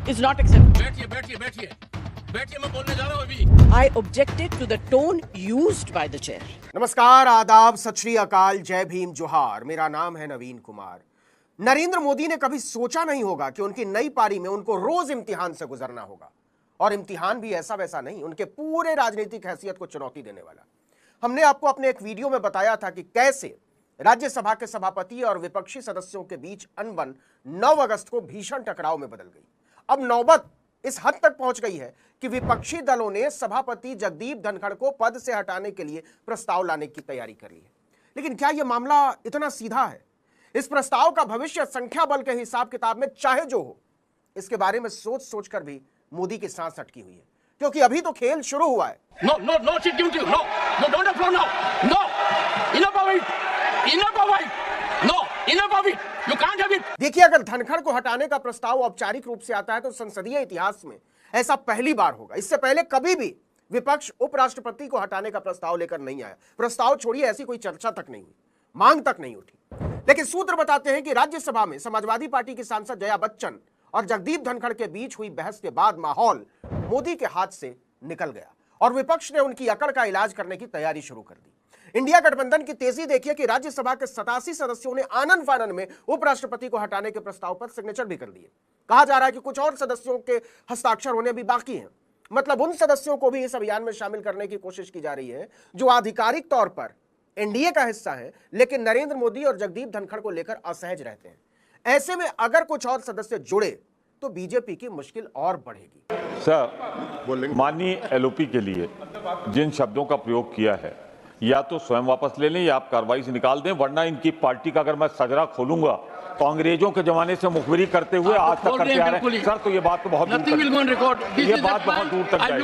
is not acceptable. बैठिए बैठिए बैठिए बैठिए, मैं बोलने जा रहा हूँ अभी। I objected to the tone used by the chair. नमस्कार, आदाब, सत श्री अकाल, जय भीम, जोहार। मेरा नाम है नवीन कुमार। नरेंद्र मोदी ने कभी सोचा नहीं होगा कि उनकी नई पारी में उनको रोज इम्तिहान से गुजरना होगा, और इम्तिहान भी ऐसा वैसा नहीं, उनके पूरे राजनीतिक हैसियत को चुनौती देने वाला। हमने आपको अपने एक वीडियो में बताया था कि कैसे राज्यसभा के सभापति और विपक्षी सदस्यों के बीच अनबन 9 अगस्त को भीषण टकराव में बदल गई। अब नौबत इस हद तक पहुंच गई है कि विपक्षी दलों ने सभापति जगदीप धनखड़ को पद से हटाने के लिए प्रस्ताव लाने की तैयारी कर ली है। लेकिन क्या यह मामला इतना सीधा है? इस प्रस्ताव का भविष्य संख्या बल के हिसाब किताब में चाहे जो हो, इसके बारे में सोच सोचकर भी मोदी की सांस अटकी हुई है, क्योंकि अभी तो खेल शुरू हुआ है। No, no, no, sit down, no, no, don't applaud now. No, enough of it, enough of it. No, enough of it. You can't have it. देखिए, अगर धनखड़ को हटाने का प्रस्ताव औपचारिक रूप से आता है तो संसदीय इतिहास में ऐसा पहली बार होगा। इससे पहले कभी भी विपक्ष उपराष्ट्रपति को हटाने का प्रस्ताव लेकर नहीं आया। प्रस्ताव छोड़िए, ऐसी कोई चर्चा तक नहीं हुई, मांग तक नहीं उठी। लेकिन सूत्र बताते हैं कि राज्यसभा में समाजवादी पार्टी की सांसद जया बच्चन और जगदीप धनखड़ के बीच हुई बहस के बाद माहौल मोदी के हाथ से निकल गया और विपक्ष ने उनकी अकड़ का इलाज करने की तैयारी शुरू कर दी। इंडिया गठबंधन की तेजी देखिए कि राज्यसभा के 87 सदस्यों ने आनन फानन में उपराष्ट्रपति को हटाने के प्रस्ताव पर सिग्नेचर भी कर दिए। कहा जा रहा है कि कुछ और सदस्यों के हस्ताक्षर होने भी बाकी हैं। मतलब उन सदस्यों को भी इस अभियान में शामिल करने की कोशिश की जा रही है जो आधिकारिक तौर पर एनडीए का हिस्सा है, लेकिन नरेंद्र मोदी और जगदीप धनखड़ को लेकर असहज रहते हैं। ऐसे में अगर कुछ और सदस्य जुड़े तो बीजेपी की मुश्किल और बढ़ेगी। सर, माननीय एलओपी के लिए जिन शब्दों का प्रयोग किया है, या तो स्वयं वापस ले लें या आप कार्रवाई से निकाल दें, वरना इनकी पार्टी का अगर मैं सजरा खोलूंगा तो अंग्रेजों के जमाने से मुखबिरी करते हुए आज तक करते आ रहे हैं। सर, तो ये बात तो बहुत दूर तक, ये बात बहुत दूर तक जाएगी,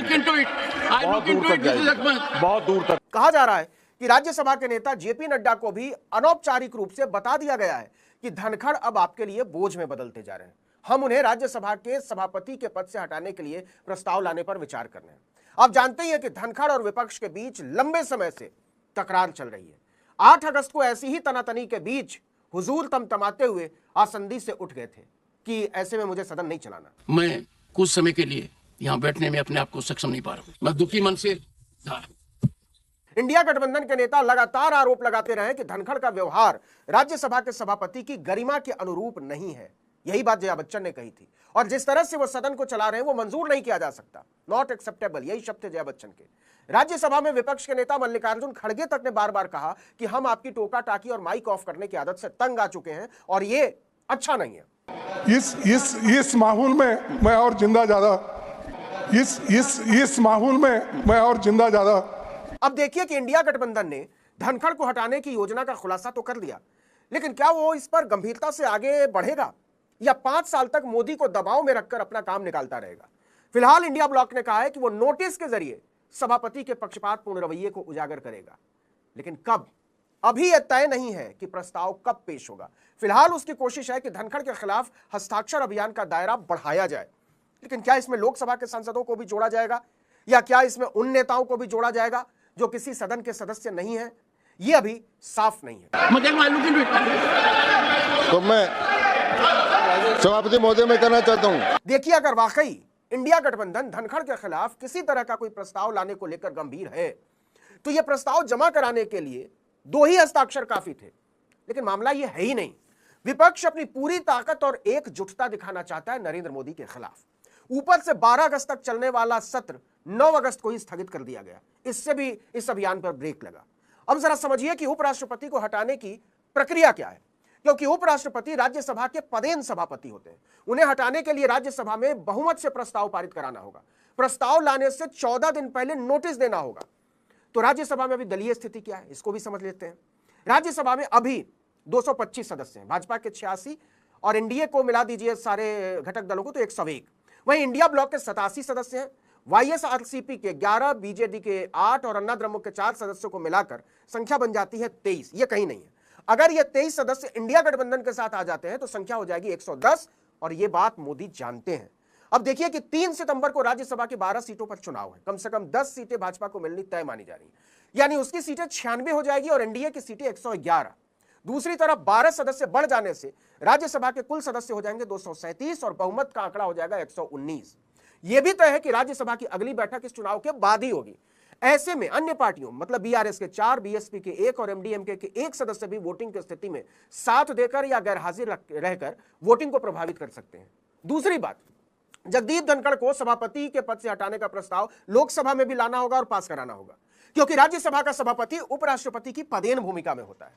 बहुत दूर तक। कहा जा रहा है कि राज्यसभा के नेता जेपी नड्डा को भी अनौपचारिक रूप से बता दिया गया है कि धनखड़ अब आपके लिए बोझ में बदलते जा रहे हैं। हम उन्हें राज्यसभा के सभापति के पद से हटाने के लिए प्रस्ताव लाने पर विचार कर रहे हैं। आप जानते ही हैं कि धनखड़ और विपक्ष के बीच लंबे समय से तकरार चल रही है। 8 अगस्त को ऐसी ही तनातनी के बीच हुजूर तमतमाते हुए आसंदी से उठ गए थे कि ऐसे में मुझे सदन नहीं चलाना। मैं कुछ समय के लिए यहाँ बैठने में अपने आप को सक्षम नहीं पा रहा हूँ। मैं दुखी मन से था। इंडिया गठबंधन के नेता लगातार आरोप लगाते रहे कि धनखड़ का व्यवहार राज्यसभा के सभापति की गरिमा के अनुरूप नहीं है। यही बात जया बच्चन ने कही थी, और जिस तरह से वो सदन को चला रहे हैं वो मंजूर नहीं किया जा सकता। नॉट एक्सेप्टेबल, यही शब्द थे जया बच्चन के। राज्यसभा में विपक्ष के नेता मल्लिकार्जुन खड़गे तक ने बार बार कहा कि हम आपकी टोका टाकी और माइक ऑफ करने की आदत से तंग आ चुके हैं और ये अच्छा नहीं है। इस माहौल में मैं और जिंदा ज्यादा इस माहौल में मैं और जिंदा ज्यादा। अब देखिए कि इंडिया गठबंधन ने धनखड़ को हटाने की योजना का खुलासा तो कर दिया, लेकिन क्या वो इस पर गंभीरता से आगे बढ़ेगा या 5 साल तक मोदी को दबाव में रखकर अपना काम निकालता रहेगा? फिलहाल इंडिया ब्लॉक ने कहा है कि वो नोटिस के जरिए सभापति के पक्षपातपूर्ण रवैये को उजागर करेगा, लेकिन कब, अभी यह तय नहीं है कि प्रस्ताव कब पेश होगा। फिलहाल उसकी कोशिश है कि धनखड़ के खिलाफ हस्ताक्षर अभियान का दायरा बढ़ाया जाए, लेकिन क्या इसमें लोकसभा के सांसदों को भी जोड़ा जाएगा या क्या इसमें उन नेताओं को भी जोड़ा जाएगा जो किसी सदन के सदस्य नहीं है, यह अभी साफ नहीं है। तो मैं सभापति महोदय मैं कहना चाहता हूं, देखिए, अगर वाकई इंडिया गठबंधन धनखड़ के खिलाफ किसी तरह का कोई प्रस्ताव लाने को लेकर गंभीर है तो यह प्रस्ताव जमा कराने के लिए 2 ही हस्ताक्षर काफी थे, लेकिन मामला यह है ही नहीं। विपक्ष अपनी पूरी ताकत और एकजुटता दिखाना चाहता है नरेंद्र मोदी के खिलाफ। ऊपर से 12 अगस्त तक चलने वाला सत्र 9 अगस्त को ही स्थगित कर दिया गया। इससे भी इस अभियान पर ब्रेक लगा। अब जरा समझिए कि उपराष्ट्रपति को हटाने की प्रक्रिया क्या है, क्योंकि उपराष्ट्रपति राज्यसभा के पदेन सभापति होते हैं। उन्हें हटाने के लिए राज्यसभा में बहुमत से प्रस्ताव पारित कराना होगा। प्रस्ताव लाने से 14 दिन पहले नोटिस देना होगा। तो राज्यसभा में अभी दलीय स्थिति क्या है, इसको भी समझ लेते हैं। राज्यसभा में अभी 225 सदस्य हैं, भाजपा के 86 और एनडीए को मिला दीजिए सारे घटक दलों को तो 101। वहीं इंडिया ब्लॉक के 87 सदस्य हैं, वाईएसआरसीपी के 11, बीजेडी के 8 और अन्ना द्रमुक के 4 सदस्यों को मिलाकर संख्या बन जाती है 23। ये कहीं नहीं है। अगर ये 23 सदस्य इंडिया गठबंधन के साथ आ जाते हैं तो संख्या हो जाएगी 110, और ये बात मोदी जानते हैं। अब देखिए कि 3 सितंबर को राज्यसभा की 12 सीटों पर चुनाव है। कम से कम 10 सीटें भाजपा को मिलनी तय मानी जा रही है, यानी उसकी सीटें 96 हो जाएगी और एनडीए की सीटें 111। दूसरी तरफ 12 सदस्य बढ़ जाने से राज्यसभा के कुल सदस्य हो जाएंगे 237 और बहुमत का आंकड़ा हो जाएगा 119। यह भी तय है कि राज्यसभा की अगली बैठक इस चुनाव के बाद ही होगी। ऐसे में अन्य पार्टियों मतलब बीआरएस के 4, बीएसपी के 1 और एमडीएमके के 1 सदस्य भी वोटिंग की स्थिति में साथ देकर या गैरहाजिर रहकर वोटिंग को प्रभावित कर सकते हैं। दूसरी बात, जगदीप धनखड़ को सभापति के पद से हटाने का प्रस्ताव लोकसभा में भी लाना होगा और पास कराना होगा, क्योंकि राज्यसभा का सभापति उपराष्ट्रपति की पदेन भूमिका में होता है।